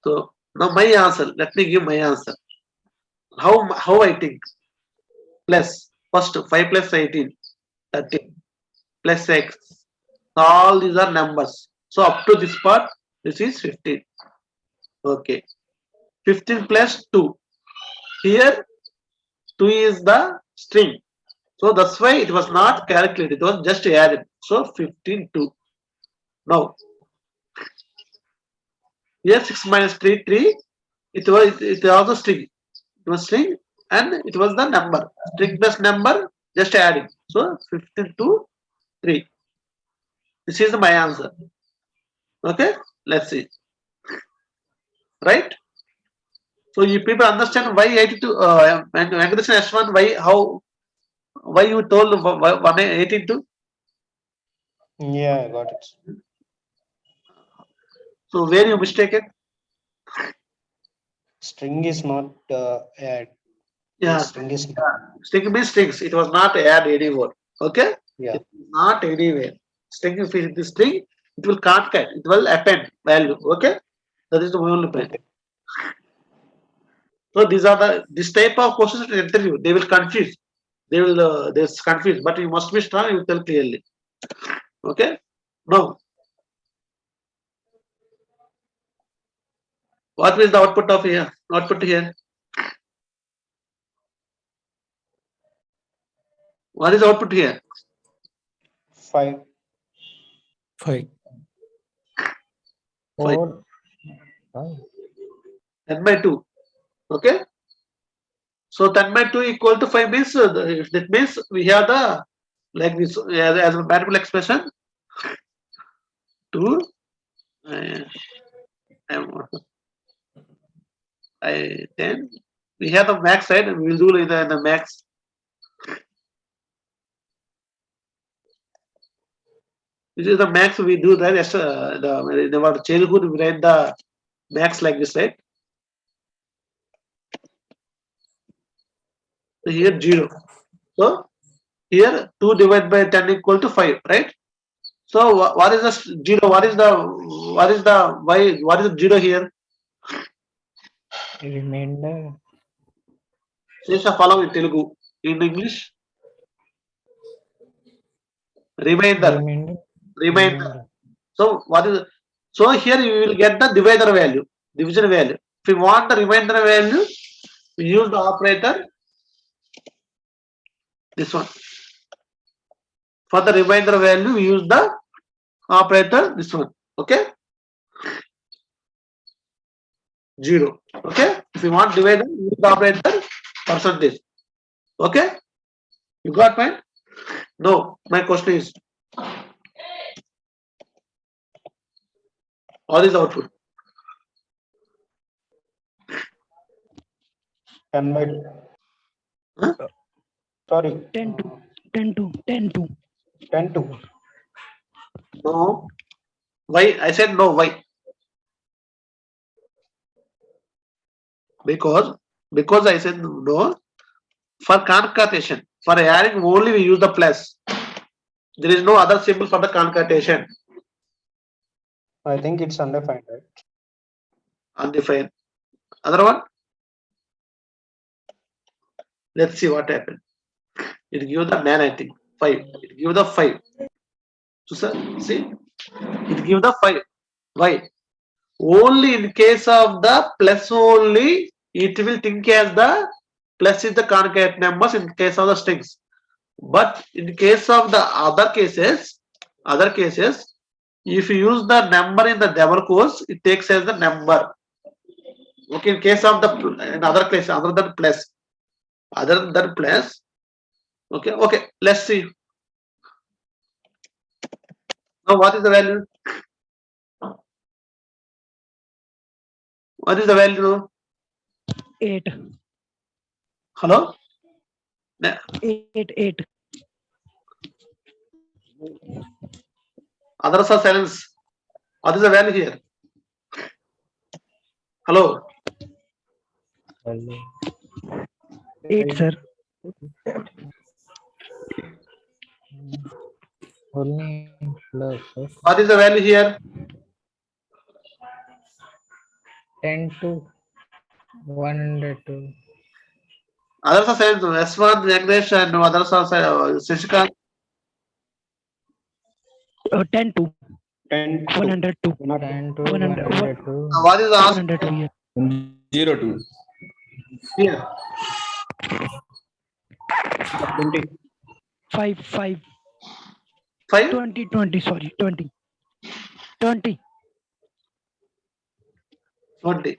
So now my answer. Let me give my answer. How I think? Plus first 5 plus 18, 13 plus x. All these are numbers. So up to this part, this is 15. Okay. 15 plus 2. Here 2 is the string. So that's why it was not calculated. It was just added. So 15 2. Now here 6 minus 3 3. It was also string. It was string and it was the number. String plus number just adding. So 15 to 3. This is my answer. Okay, let's see. Right? So you people understand why 82 and Venkatesh S1 why you told 182? Yeah, I got it. So where you mistaken? String is not add. Yeah. String is String means strings. It was not add anywhere. Okay. yeah. It is not anywhere. String, if it is string, it will concat. It will append value. Okay. That is the only point. Okay. So these are this type of questions in interview. They will confuse. They will there's confused. But you must be strong. You tell clearly. Okay. Now, what is the output of here? Output here. What is the output here? 5. 5. 4. 5. 10 by 2. Okay. So 10 by 2 equal to 5 means that means we have the like this as a mathematical expression 2 I 10. We have the max side and we will do in the max. This is the max we do that as in our childhood we write the max like this, right? So here 0. So here 2 divided by 10 equal to 5, right? So what is the 0? What is the why? What is the 0 here? Remainder. Sesha follow in Telugu. In English, remainder. Remainder. Remainder. So what is? So here you will get the divisor value, division value. If you want the remainder value, we use the operator. This one. For the remainder value, we use the operator. This one. Okay. 0. Okay. If you want divider, use the operator percentage. Okay. You got mine? No. My question is, what is the output? 10 by 2. Huh? Sorry. 10 to 10 to 10 to 10 2. No. Why? I said no. Why? Because I said no. For concatenation, for adding only we use the plus. There is no other symbol for the concatenation. I think it's undefined, right? Undefined. Other one? Let's see what happened. It give the 9, I think. 5. It give the 5. So sir, see? It give the 5. Why? Only in case of the plus only, it will think as the plus is the concat numbers in case of the strings. But in case of the other cases, if you use the number in the double quotes, it takes as the number. Okay, in case of the in other case, other than plus, okay, let's see. Now, what is the value? What is the value? 8 Hello? 8 Others are silence. What is the value here? Hello? 8 sir. Only plus What is the value here? 10 to 102. Others are silence. S1, Yangesh, and others are Sishikant. 10 to 10 2. 102 10 to 100 102. What is the answer 102 here. 0 2. here? 20. 5 5? 20 20 sorry 20 20 20.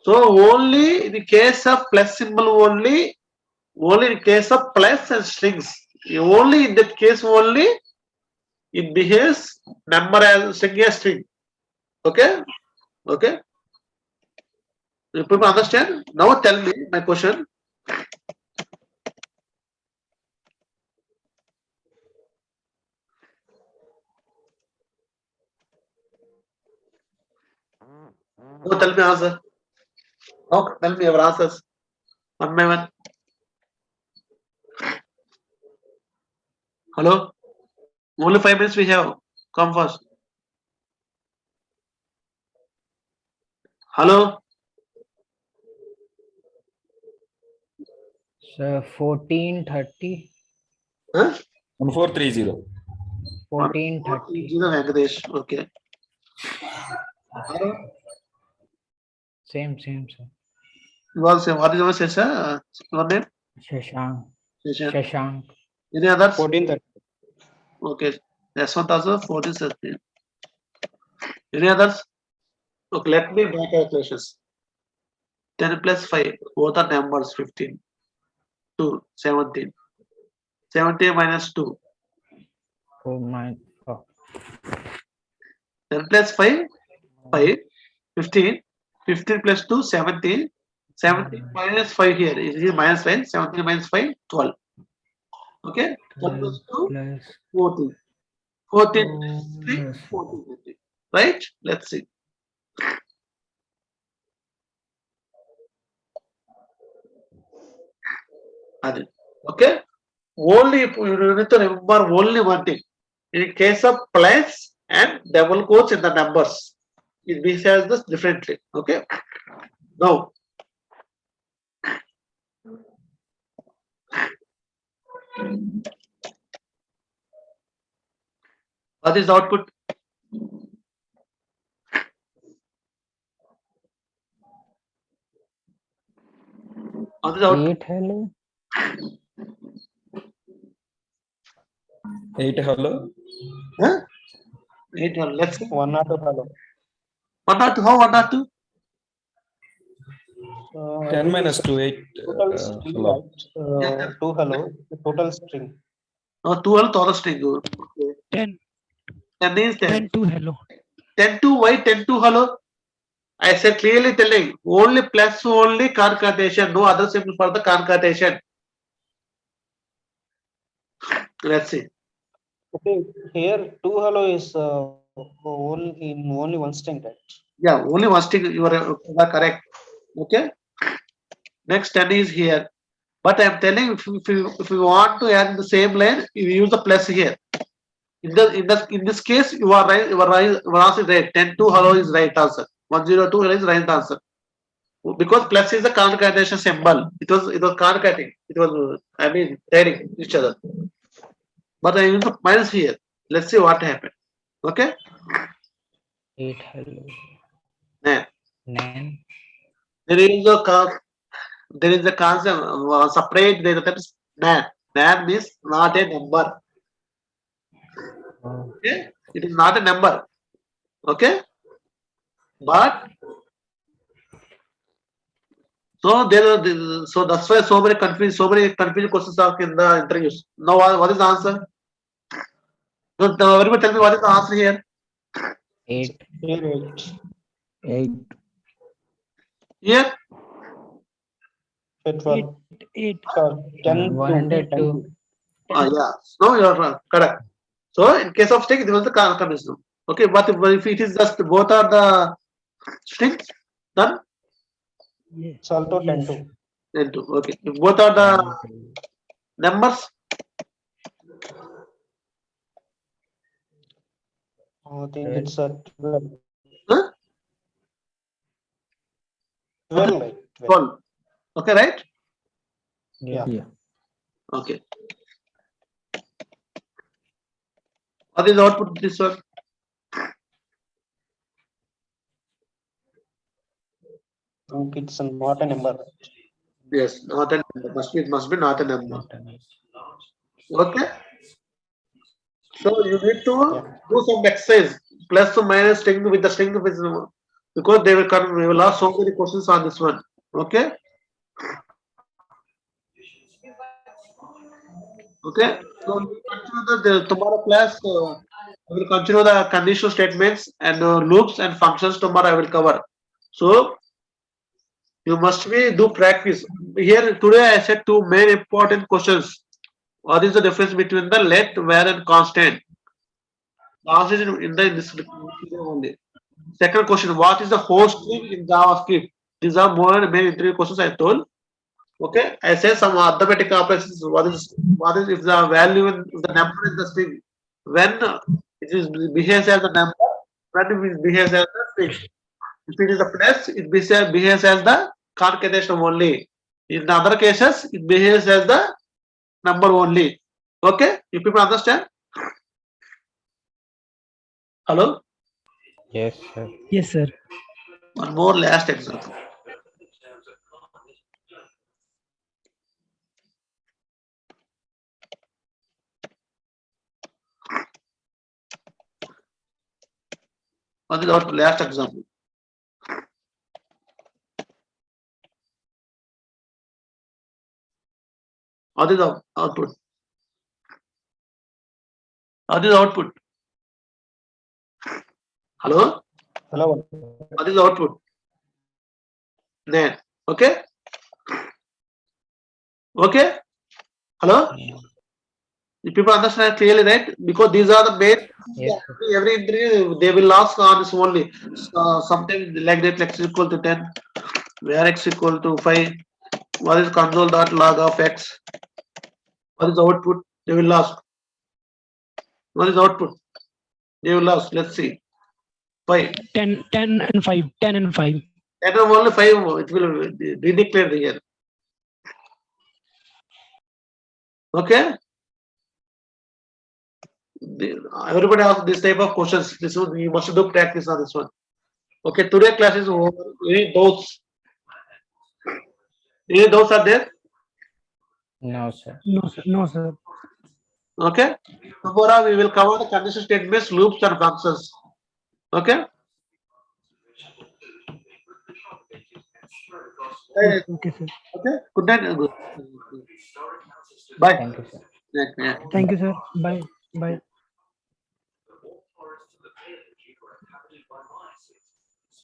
So only in the case of plus symbol only in case of plus and strings. Only in that case only it behaves number as string as string. Okay? Okay? You people understand? Now tell me my question. No, tell me answer. No, tell me your answers. One by one. Hello? Only 5 minutes we have. Come first. Hello? So 1430. Huh? 1430. 1430. Venkatesh. Okay. Hello? Same. What is your session? Your name? Shashank. Session. Shashank. Any others? 1430. Okay. Yashwant also 1430. Any others? Okay, let me make calculations. 10 plus 5, both are numbers 15. 2, 17. 17 minus 2. Oh my. Oh. 10 plus 5, 5. 15. 15 plus 2, 17. 17 minus 5 here. Is here minus 5. 17 minus 5, 12. Okay? 12 plus 2, Plus 14. 14 3, yes. 14. 15. Right? Let's see. Okay? Only you need to remember only one thing. In case of plus and double quotes in the numbers, it behaves this differently. Okay. Now, what is the output? What is the output? 8 hello. 8 hello. Huh? 8. Let's see. 1 or 2 hello. 1 or 2. How 1 or 2? 10 minus 2, 8 Total string, hello. right? 2 hello. The total string. No, 12 Taurus string. Okay. 10. 10 is 10. 10 to hello. 10 to why 10 to hello? I said clearly telling only plus only concatenation, no other symbol for the concatenation. Let's see. Okay, here 2 hello is only one string, right? Yeah, only one string you are correct. Okay. Next 10 is here. But I am telling if you want to add the same line, you use the plus here. In this case, you are right. You are answer right. 10 to hello is right answer. 102 is right answer. Because plus is a concatenation symbol. It was concatenating. It was adding each other. But I use the minus here. Let's see what happened. Okay. 8 hello. Now, 9. there is a concept separate. There is nan. Nan means not a number. Oh. Okay, it is not a number. Okay, but so so that's why so many confused questions are in the interviews. Now what is the answer? So everybody tell me what is the answer here? 8. Here 8. 8. Here 12. 8. 10 102. yeah. No, you are correct. So in case of string, it was the conditional. Okay, but if it is just both are the strings, then Yes. It's also 10 Yes. 2. then two. Okay, if both are the numbers, I think it's a 12. huh? 12, right? 12. Okay, right? Yeah. Okay. What is the output of this one? I think it's not a number. Yes, not a number. Must be not a number. Okay. So you need to do some exercise, plus or minus string with the string with because they will come. We will ask so many questions on this one. Okay. Okay. So we will continue the tomorrow class. I will continue the conditional statements and loops and functions tomorrow. I will cover. So you must be do practice. Here today I said two main important questions. What is the difference between the let, where, and constant? The answer is in this video only. Second question, what is the host string in JavaScript? These are more and main interview questions I told. Okay, I say some arithmetic operations. What is if the value in the number in the string when it is behaves as a number, when it behaves as a string. If it is a plus, it behaves as the concatenation only. In the other cases, it behaves as the number only. Okay, you people understand? Hello? Yes, sir. Yes, sir. One more last example. What is our last example? What is the output? What is the output? Hello? Hello. What is the output? Then, okay? Okay? Hello? You people understand clearly, right? Because these are the main. Yes, sir. Every interview they will ask on this only. Sometimes like that x equal to 10, where x equal to 5. What is console.log of x? What is the output? They will ask. What is the output? They will ask. Let's see. 5. 10 and 5. 10 and 5. That is only 5. It will be declared here. Okay. Everybody asks this type of questions. This one you must do practice on this one. Okay. Today class is over. Any doubts? Any doubts are there? No, sir. No, sir. No, sir. Okay. Tomorrow we will cover the condition statements, loops, and functions. Okay. Okay, sir. Okay. Good night. Bye. Thank you, sir. Yeah. Thank you, sir. Bye. Bye.